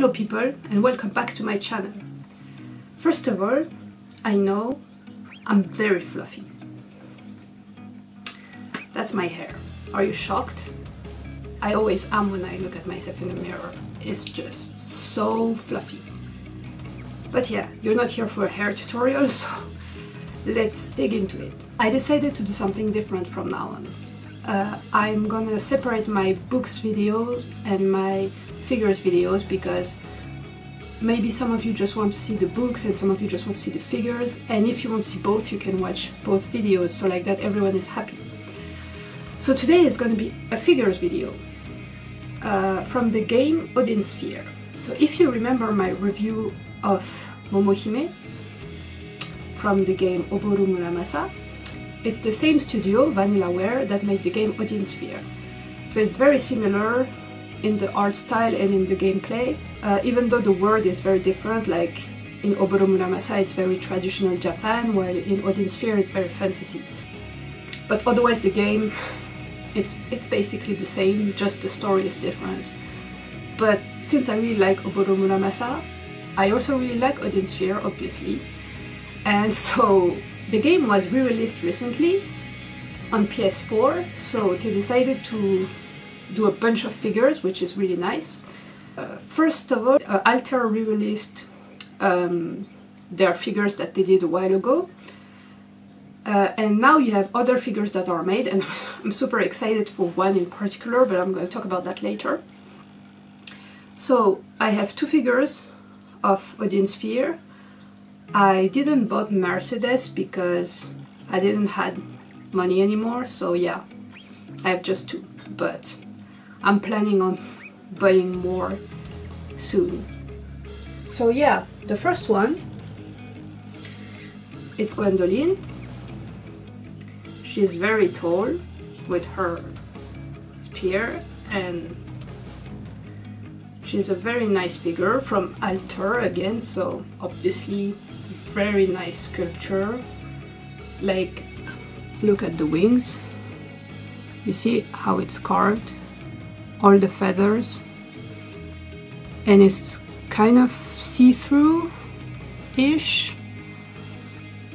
Hello people and welcome back to my channel. First of all, I know I'm very fluffy. That's my hair. Are you shocked? I always am when I look at myself in the mirror. It's just so fluffy. But yeah, you're not here for a hair tutorial, so let's dig into it. I decided to do something different from now on. I'm gonna separate my books videos and my figures videos because maybe some of you just want to see the books and some of you just want to see the figures, and if you want to see both you can watch both videos, so like that everyone is happy. So today it's gonna be a figures video from the game Odin Sphere. So if you remember my review of Momohime from the game Oboru Muramasa, it's the same studio, Vanillaware, that made the game Odin Sphere. So it's very similar in the art style and in the gameplay, even though the world is very different. Like in Oboru Muramasa it's very traditional Japan, while in Odin Sphere it's very fantasy. But otherwise the game, it's basically the same, just the story is different. But since I really like Oboru Muramasa, I also really like Odin Sphere, obviously. And so the game was re-released recently on PS4, so they decided to do a bunch of figures, which is really nice. First of all, Alter re-released their figures that they did a while ago. And now you have other figures that are made, and I'm super excited for one in particular, but I'm going to talk about that later. So I have two figures of Odin Sphere. I didn't bought Mercedes because I didn't have money anymore, so yeah, I have just two, but I'm planning on buying more soon. So yeah, the first one, it's Gwendoline. She's very tall with her spear, and she's a very nice figure from Alter again, so obviously very nice sculpture. Like, look at the wings, you see how it's carved, all the feathers, and it's kind of see-through-ish.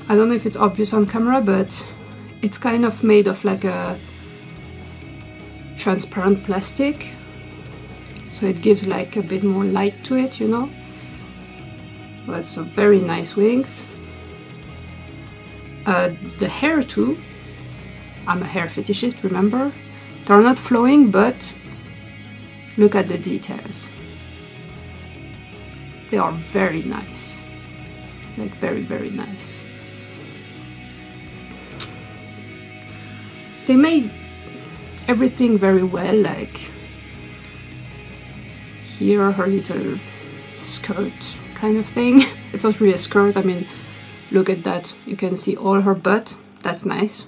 I don't know if it's obvious on camera, but it's kind of made of like a transparent plastic, so it gives like a bit more light to it, you know. But it's a very nice wings. The hair too, I'm a hair fetishist, remember? They're not flowing, but look at the details. They are very nice, like very, very nice. They made everything very well, like here her little skirt kind of thing. It's not really a skirt, I mean, look at that, you can see all her butt, that's nice.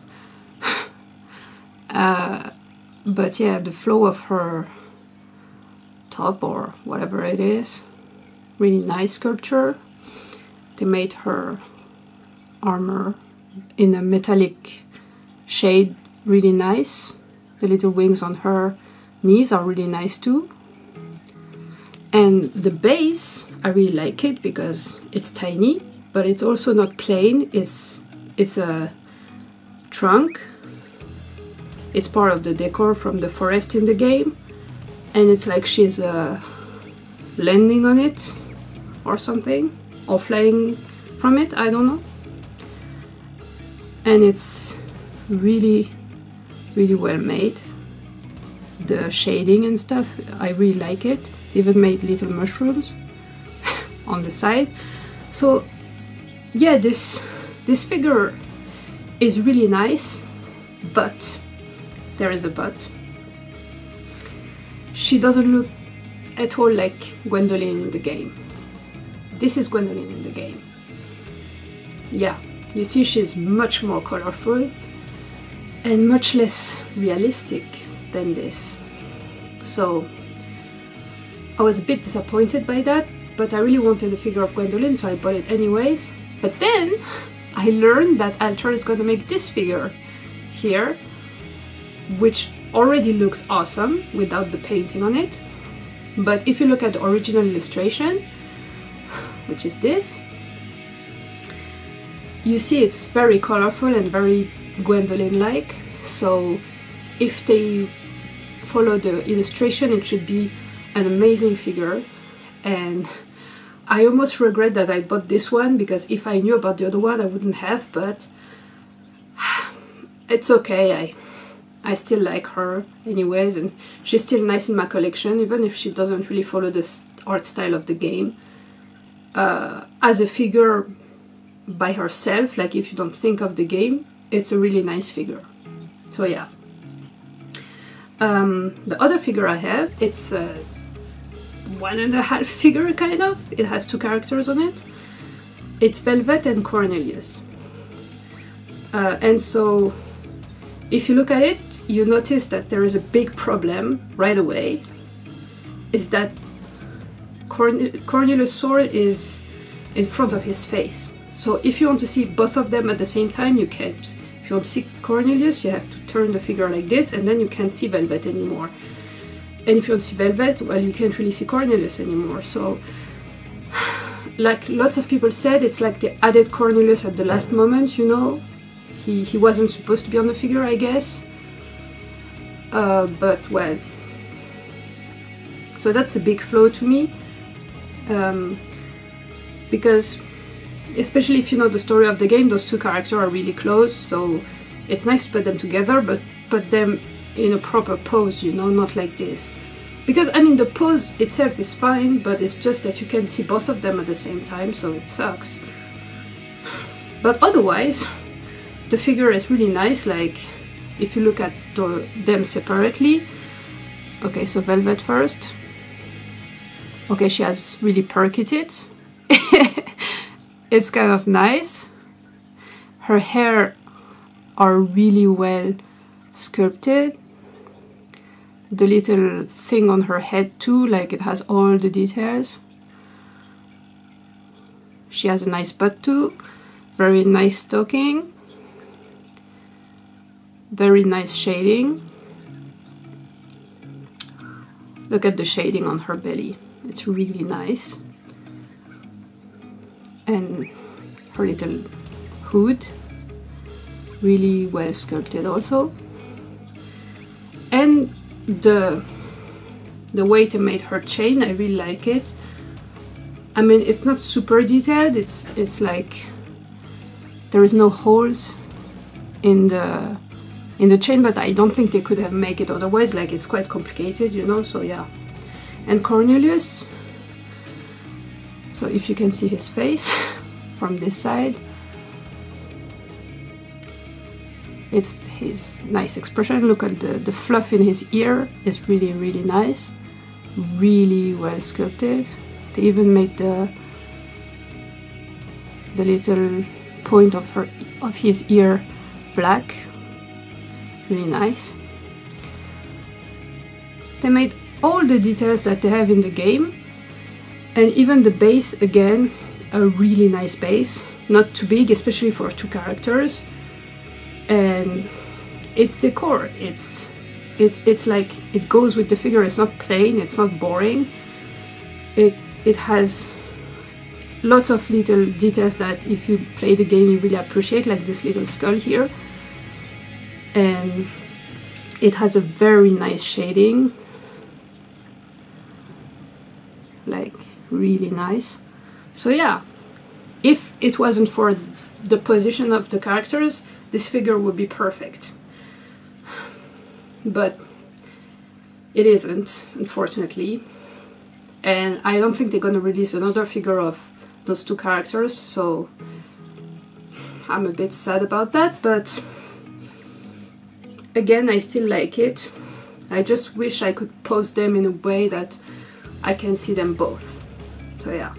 But yeah, the flow of her top or whatever it is, really nice sculpture. They made her armor in a metallic shade, really nice. The little wings on her knees are really nice too. And the base, I really like it because it's tiny, but it's also not plain. It's a trunk. It's part of the decor from the forest in the game, and it's like she's landing on it or something, or flying from it, I don't know. And it's really, really well made. The shading and stuff, I really like it. They even made little mushrooms on the side. So yeah, this figure is really nice, but there is a but. She doesn't look at all like Gwendoline in the game. This is Gwendoline in the game. Yeah, you see she's much more colorful and much less realistic than this. So I was a bit disappointed by that, but I really wanted a figure of Gwendoline, so I bought it anyways. But then I learned that Alter is gonna make this figure here, which already looks awesome without the painting on it. But if you look at the original illustration, which is this, you see it's very colorful and very Gwendolyn-like. So if they follow the illustration, it should be an amazing figure. And I almost regret that I bought this one, because if I knew about the other one I wouldn't have, but it's okay. I still like her anyways, and she's still nice in my collection, even if she doesn't really follow the art style of the game. As a figure by herself, like if you don't think of the game, it's a really nice figure. So yeah. The other figure I have, it's a 1.5 figure kind of. It has 2 characters on it. It's Velvet and Cornelius. And so if you look at it, you notice that there is a big problem right away. Is that Cornelius' sword is in front of his face. So if you want to see both of them at the same time, you can't. If you want to see Cornelius, you have to turn the figure like this, and then you can't see Velvet anymore. And if you want to see Velvet, well, you can't really see Cornelius anymore. So, like lots of people said, it's like they added Cornelius at the last moment, you know. He wasn't supposed to be on the figure, I guess. But well. So that's a big flaw to me. Because especially if you know the story of the game, those 2 characters are really close, so it's nice to put them together, but put them in a proper pose, you know, not like this. Because, I mean, the pose itself is fine, but it's just that you can see both of them at the same time, so it sucks. But otherwise, the figure is really nice, like, if you look at them separately. Okay, so Velvet first. Okay, she has really perky tits. It's kind of nice. Her hair are really well sculpted. The little thing on her head too, like it has all the details. She has a nice butt too. Very nice stocking. Very nice shading. Look at the shading on her belly. It's really nice. And her little hood, really well sculpted also. And the way they made her chain, I really like it. I mean, it's not super detailed, it's like there is no holes in the chain, but I don't think they could have made it otherwise, like it's quite complicated, you know, so yeah. And Cornelius, so if you can see his face from this side, it's his nice expression. Look at the fluff in his ear is really, really nice. Really well sculpted. They even made the little point of his ear black. Really nice. They made all the details that they have in the game. And even the base, again, a really nice base. Not too big, especially for 2 characters. And it's decor. It's like it goes with the figure. It's not plain. It's not boring. It has lots of little details that if you play the game you really appreciate, like this little skull here. And it has a very nice shading. Like really nice. So yeah, if it wasn't for the position of the characters, this figure would be perfect. But it isn't, unfortunately. And I don't think they're gonna release another figure of those 2 characters, so I'm a bit sad about that, but again, I still like it. I just wish I could pose them in a way that I can see them both. So yeah.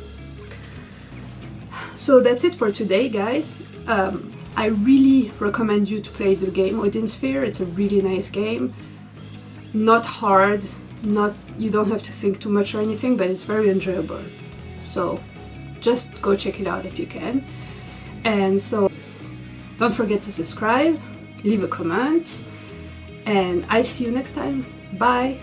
So that's it for today, guys. I really recommend you to play the game Odin Sphere. It's a really nice game. Not hard, you don't have to think too much or anything, but it's very enjoyable. So just go check it out if you can. And so don't forget to subscribe, leave a comment, and I'll see you next time. Bye!